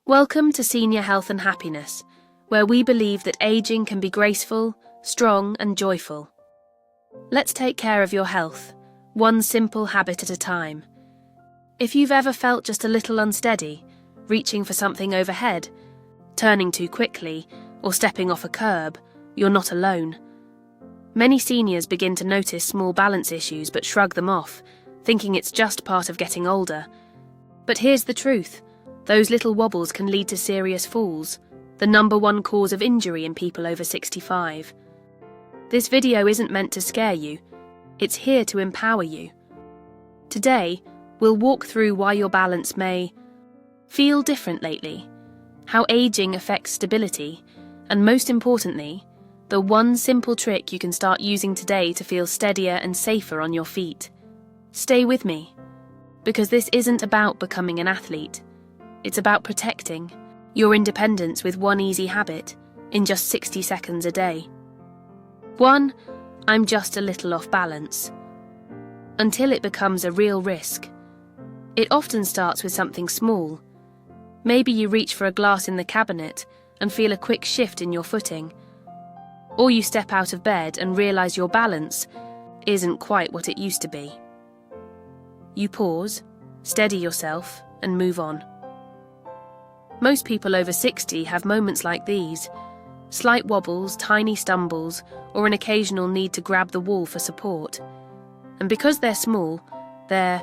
Welcome to Senior Health and Happiness, where we believe that aging can be graceful, strong and joyful. Let's take care of your health, one simple habit at a time. If you've ever felt just a little unsteady, reaching for something overhead, turning too quickly, or stepping off a curb, you're not alone. Many seniors begin to notice small balance issues but shrug them off, thinking it's just part of getting older. But here's the truth. Those little wobbles can lead to serious falls, the #1 cause of injury in people over 65. This video isn't meant to scare you, it's here to empower you. Today, we'll walk through why your balance may feel different lately, how aging affects stability, and most importantly, the one simple trick you can start using today to feel steadier and safer on your feet. Stay with me, because this isn't about becoming an athlete. It's about protecting your independence with one easy habit in just 60 seconds a day. 1. I'm just a little off balance. Until it becomes a real risk. It often starts with something small. Maybe you reach for a glass in the cabinet and feel a quick shift in your footing. Or you step out of bed and realize your balance isn't quite what it used to be. You pause, steady yourself, and move on. Most people over 60 have moments like these, slight wobbles, tiny stumbles, or an occasional need to grab the wall for support. And because they're small, they're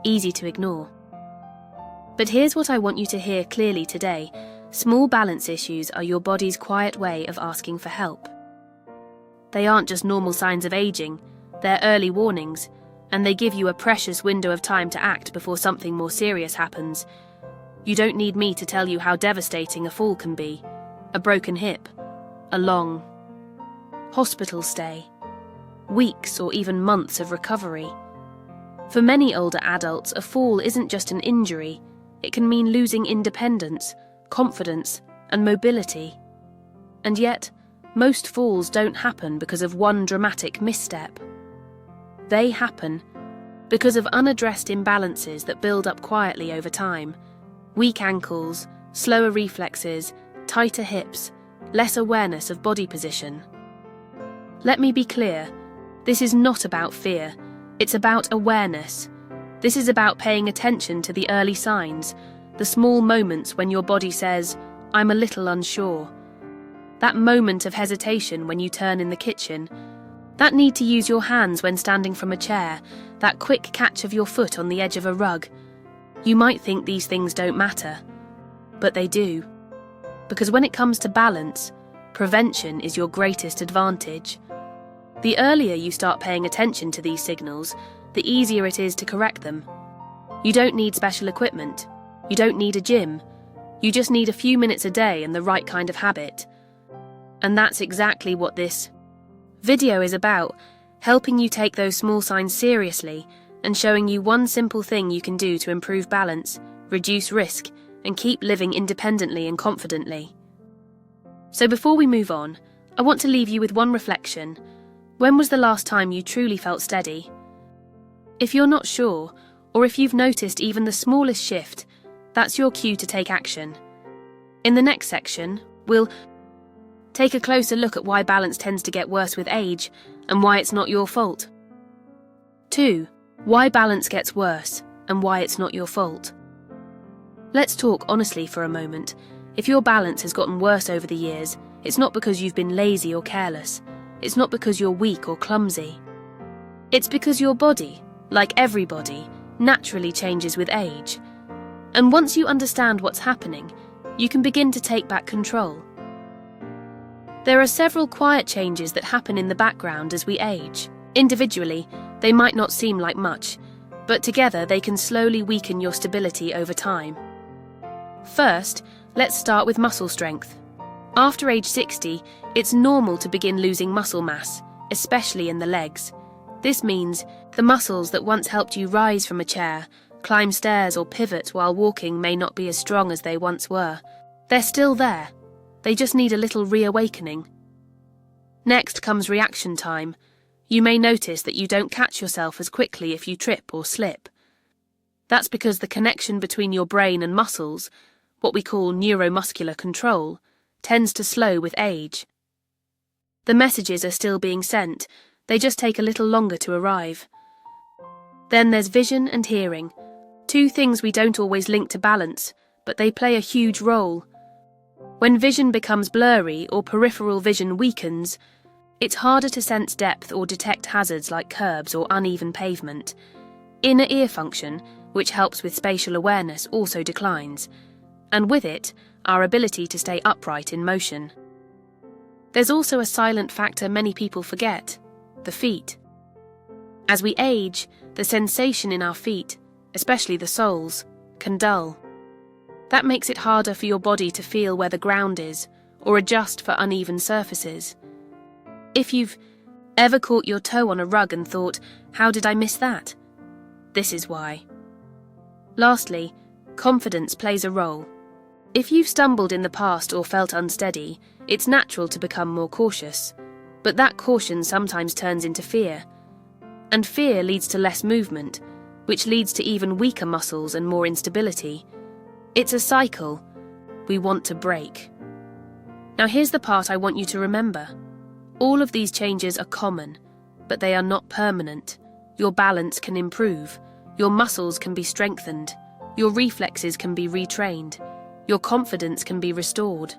easy to ignore. But here's what I want you to hear clearly today. Small balance issues are your body's quiet way of asking for help. They aren't just normal signs of aging, they're early warnings, and they give you a precious window of time to act before something more serious happens. You don't need me to tell you how devastating a fall can be, a broken hip, a long hospital stay, weeks or even months of recovery. For many older adults, a fall isn't just an injury, it can mean losing independence, confidence, and mobility. And yet, most falls don't happen because of one dramatic misstep. They happen because of unaddressed imbalances that build up quietly over time. Weak ankles, slower reflexes, tighter hips, less awareness of body position. Let me be clear, this is not about fear, it's about awareness. This is about paying attention to the early signs, the small moments when your body says, I'm a little unsure. That moment of hesitation when you turn in the kitchen, that need to use your hands when standing from a chair, that quick catch of your foot on the edge of a rug. You might think these things don't matter, but they do. Because when it comes to balance, prevention is your greatest advantage. The earlier you start paying attention to these signals, the easier it is to correct them. You don't need special equipment. You don't need a gym. You just need a few minutes a day and the right kind of habit. And that's exactly what this video is about, helping you take those small signs seriously and showing you one simple thing you can do to improve balance, reduce risk, and keep living independently and confidently. So before we move on, I want to leave you with one reflection. When was the last time you truly felt steady? If you're not sure, or if you've noticed even the smallest shift, that's your cue to take action. In the next section, we'll take a closer look at why balance tends to get worse with age and why it's not your fault. 2. Why balance gets worse and why it's not your fault. Let's talk honestly for a moment. If your balance has gotten worse over the years, it's not because you've been lazy or careless. It's not because you're weak or clumsy. It's because your body, like everybody, naturally changes with age. And once you understand what's happening, you can begin to take back control. There are several quiet changes that happen in the background as we age. Individually, they might not seem like much, but together they can slowly weaken your stability over time. First, let's start with muscle strength. After age 60, it's normal to begin losing muscle mass, especially in the legs. This means the muscles that once helped you rise from a chair, climb stairs or pivot while walking may not be as strong as they once were. They're still there. They just need a little reawakening. Next comes reaction time. You may notice that you don't catch yourself as quickly if you trip or slip. That's because the connection between your brain and muscles, what we call neuromuscular control, tends to slow with age. The messages are still being sent, they just take a little longer to arrive. Then there's vision and hearing, two things we don't always link to balance, but they play a huge role. When vision becomes blurry or peripheral vision weakens, it's harder to sense depth or detect hazards like curbs or uneven pavement. Inner ear function, which helps with spatial awareness, also declines, and with it, our ability to stay upright in motion. There's also a silent factor many people forget: the feet. As we age, the sensation in our feet, especially the soles, can dull. That makes it harder for your body to feel where the ground is or adjust for uneven surfaces. If you've ever caught your toe on a rug and thought, "How did I miss that?" This is why. Lastly, confidence plays a role. If you've stumbled in the past or felt unsteady, it's natural to become more cautious. But that caution sometimes turns into fear. And fear leads to less movement, which leads to even weaker muscles and more instability. It's a cycle we want to break. Now here's the part I want you to remember. All of these changes are common, but they are not permanent. Your balance can improve, your muscles can be strengthened, your reflexes can be retrained, your confidence can be restored.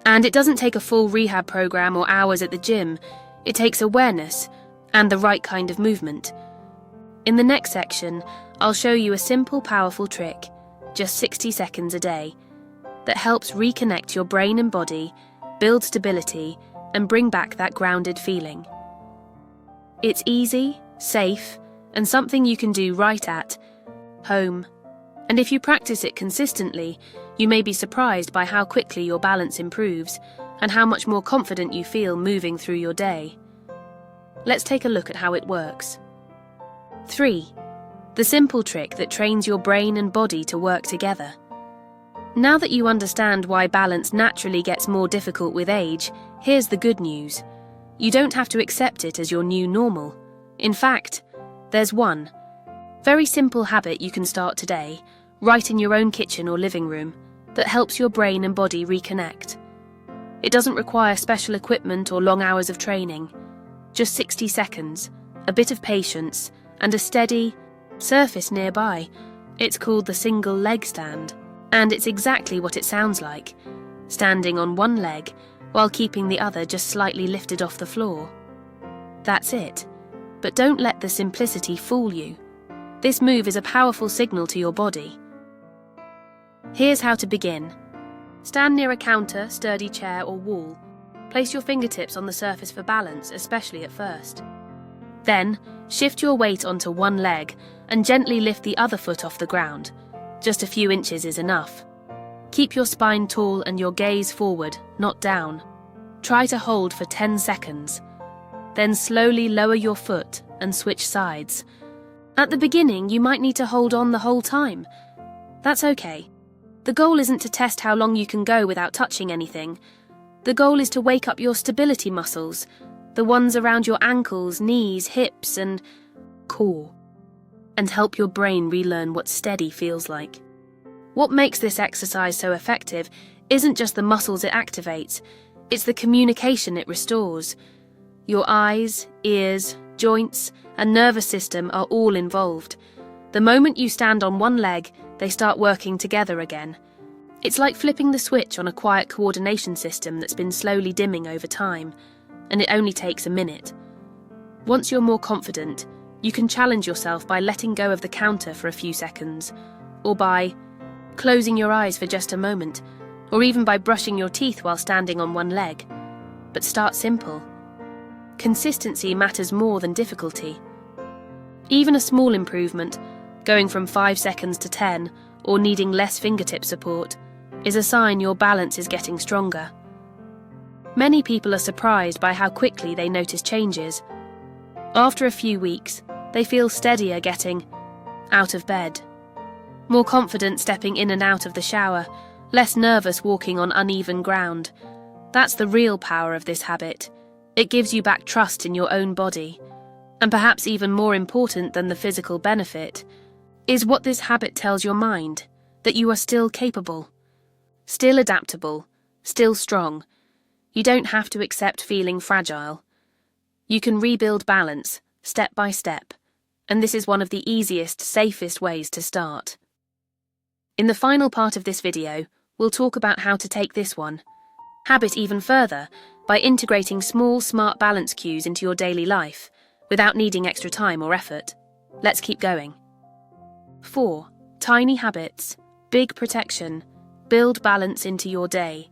And it doesn't take a full rehab program or hours at the gym. It takes awareness and the right kind of movement. In the next section, I'll show you a simple, powerful trick, just 60 seconds a day, that helps reconnect your brain and body, build stability, and bring back that grounded feeling. It's easy, safe, and something you can do right at home. And if you practice it consistently, you may be surprised by how quickly your balance improves and how much more confident you feel moving through your day. Let's take a look at how it works. 3. The simple trick that trains your brain and body to work together. Now that you understand why balance naturally gets more difficult with age, here's the good news. You don't have to accept it as your new normal. In fact, there's one very simple habit you can start today, right in your own kitchen or living room, that helps your brain and body reconnect. It doesn't require special equipment or long hours of training. Just 60 seconds, a bit of patience, and a steady surface nearby. It's called the single leg stand, and it's exactly what it sounds like, standing on one leg while keeping the other just slightly lifted off the floor. That's it. But don't let the simplicity fool you. This move is a powerful signal to your body. Here's how to begin. Stand near a counter, sturdy chair or wall. Place your fingertips on the surface for balance, especially at first. Then, shift your weight onto one leg and gently lift the other foot off the ground. Just a few inches is enough. Keep your spine tall and your gaze forward, not down. Try to hold for 10 seconds. Then slowly lower your foot and switch sides. At the beginning, you might need to hold on the whole time. That's okay. The goal isn't to test how long you can go without touching anything. The goal is to wake up your stability muscles, the ones around your ankles, knees, hips, and core, and help your brain relearn what steady feels like. What makes this exercise so effective isn't just the muscles it activates, it's the communication it restores. Your eyes, ears, joints, and nervous system are all involved. The moment you stand on one leg, they start working together again. It's like flipping the switch on a quiet coordination system that's been slowly dimming over time, and it only takes a minute. Once you're more confident, you can challenge yourself by letting go of the counter for a few seconds, or by closing your eyes for just a moment, or even by brushing your teeth while standing on one leg. But start simple. Consistency matters more than difficulty. Even a small improvement, going from 5 seconds to 10, or needing less fingertip support, is a sign your balance is getting stronger. Many people are surprised by how quickly they notice changes. After a few weeks, they feel steadier getting out of bed, more confident stepping in and out of the shower, less nervous walking on uneven ground. That's the real power of this habit. It gives you back trust in your own body. And perhaps even more important than the physical benefit is what this habit tells your mind, that you are still capable. Still adaptable, still strong. You don't have to accept feeling fragile. You can rebuild balance, step by step, and this is one of the easiest, safest ways to start. In the final part of this video, we'll talk about how to take this habit even further by integrating small, smart balance cues into your daily life without needing extra time or effort. Let's keep going. 4. Tiny habits, big protection. Build balance into your day.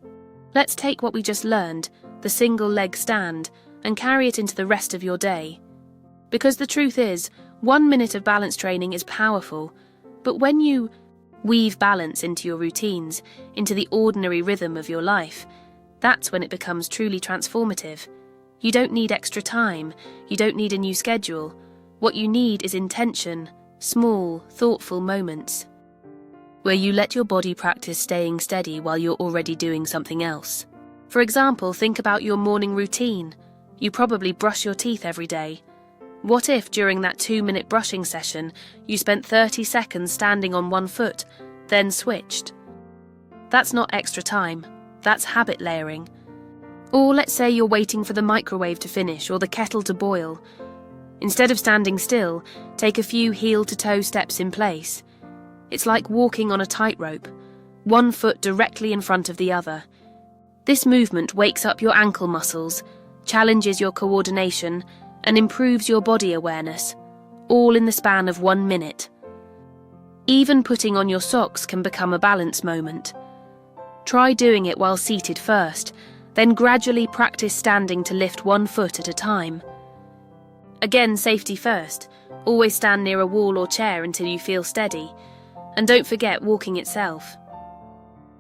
Let's take what we just learned, the single leg stand, and carry it into the rest of your day. Because the truth is, 1 minute of balance training is powerful, but when you weave balance into your routines, into the ordinary rhythm of your life, that's when it becomes truly transformative. You don't need extra time, you don't need a new schedule. What you need is intention, small, thoughtful moments, where you let your body practice staying steady while you're already doing something else. For example, think about your morning routine. You probably brush your teeth every day. What if during that 2-minute brushing session, you spent 30 seconds standing on one foot, then switched? That's not extra time, that's habit layering. Or let's say you're waiting for the microwave to finish or the kettle to boil. Instead of standing still, take a few heel-to-toe steps in place. It's like walking on a tightrope, one foot directly in front of the other. This movement wakes up your ankle muscles, challenges your coordination, and improves your body awareness, all in the span of 1 minute. Even putting on your socks can become a balance moment. Try doing it while seated first, then gradually practice standing to lift 1 foot at a time. Again, safety first. Always stand near a wall or chair until you feel steady. And don't forget walking itself.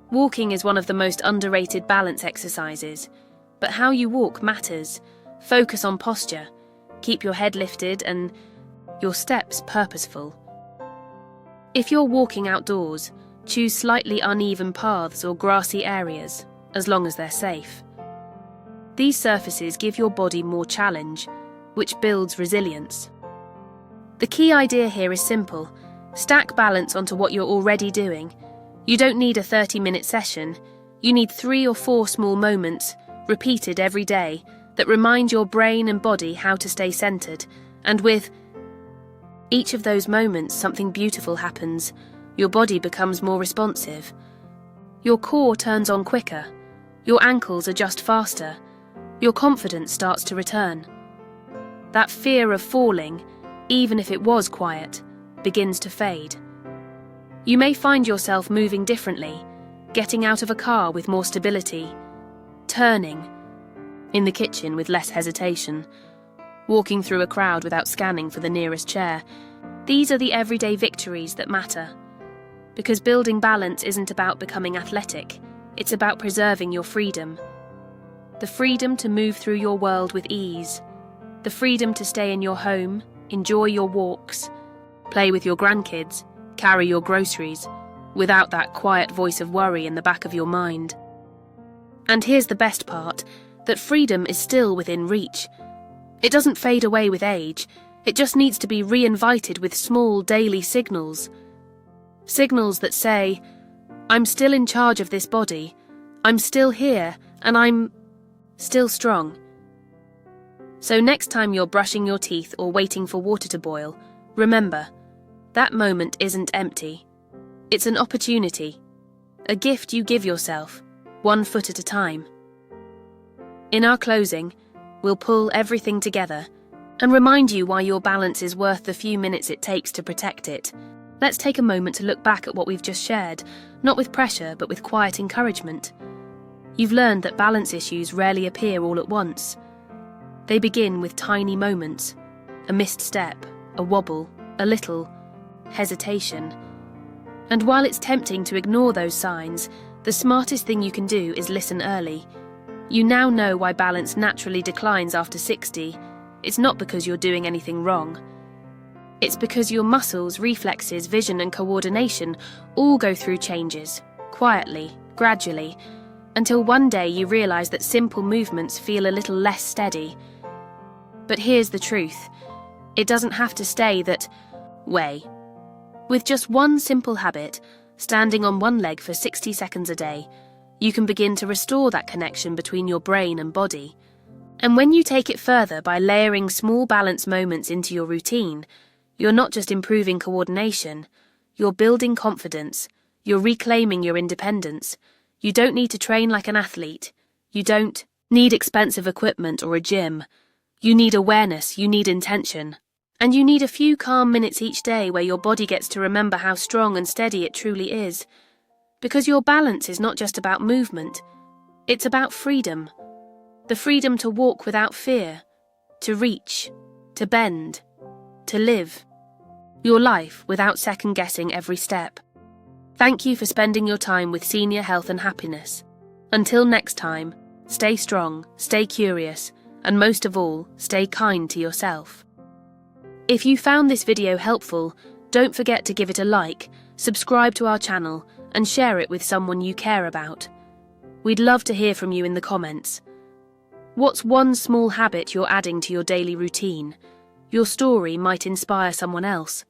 Walking is one of the most underrated balance exercises, but how you walk matters. Focus on posture. Keep your head lifted and your steps purposeful. If you're walking outdoors, choose slightly uneven paths or grassy areas, as long as they're safe. These surfaces give your body more challenge, which builds resilience. The key idea here is simple. Stack balance onto what you're already doing. You don't need a 30-minute session. You need 3 or 4 small moments, repeated every day, that remind your brain and body how to stay centered. And with each of those moments, something beautiful happens. Your body becomes more responsive. Your core turns on quicker. Your ankles adjust faster. Your confidence starts to return. That fear of falling, even if it was quiet, begins to fade. You may find yourself moving differently, getting out of a car with more stability, turning in the kitchen with less hesitation, walking through a crowd without scanning for the nearest chair. These are the everyday victories that matter. Because building balance isn't about becoming athletic, it's about preserving your freedom. The freedom to move through your world with ease, the freedom to stay in your home, enjoy your walks, play with your grandkids, carry your groceries, without that quiet voice of worry in the back of your mind. And here's the best part, that freedom is still within reach. It doesn't fade away with age, it just needs to be re-invited with small daily signals. Signals that say, I'm still in charge of this body, I'm still here, and I'm still strong. So next time you're brushing your teeth or waiting for water to boil, remember, that moment isn't empty. It's an opportunity, a gift you give yourself, 1 foot at a time. In our closing, we'll pull everything together and remind you why your balance is worth the few minutes it takes to protect it. Let's take a moment to look back at what we've just shared, not with pressure but with quiet encouragement. You've learned that balance issues rarely appear all at once. They begin with tiny moments, a missed step, a wobble, a little hesitation. And while it's tempting to ignore those signs, the smartest thing you can do is listen early. You now know why balance naturally declines after 60. It's not because you're doing anything wrong. It's because your muscles, reflexes, vision and coordination all go through changes, quietly, gradually, until one day you realise that simple movements feel a little less steady. But here's the truth. It doesn't have to stay that way. With just one simple habit, standing on one leg for 60 seconds a day, you can begin to restore that connection between your brain and body. And when you take it further by layering small balance moments into your routine, you're not just improving coordination, you're building confidence, you're reclaiming your independence. You don't need to train like an athlete. You don't need expensive equipment or a gym. You need awareness, you need intention. And you need a few calm minutes each day where your body gets to remember how strong and steady it truly is. Because your balance is not just about movement, it's about freedom. The freedom to walk without fear, to reach, to bend, to live. Your life without second-guessing every step. Thank you for spending your time with Senior Health and Happiness. Until next time, stay strong, stay curious, and most of all, stay kind to yourself. If you found this video helpful, don't forget to give it a like, subscribe to our channel, and share it with someone you care about. We'd love to hear from you in the comments. What's one small habit you're adding to your daily routine? Your story might inspire someone else.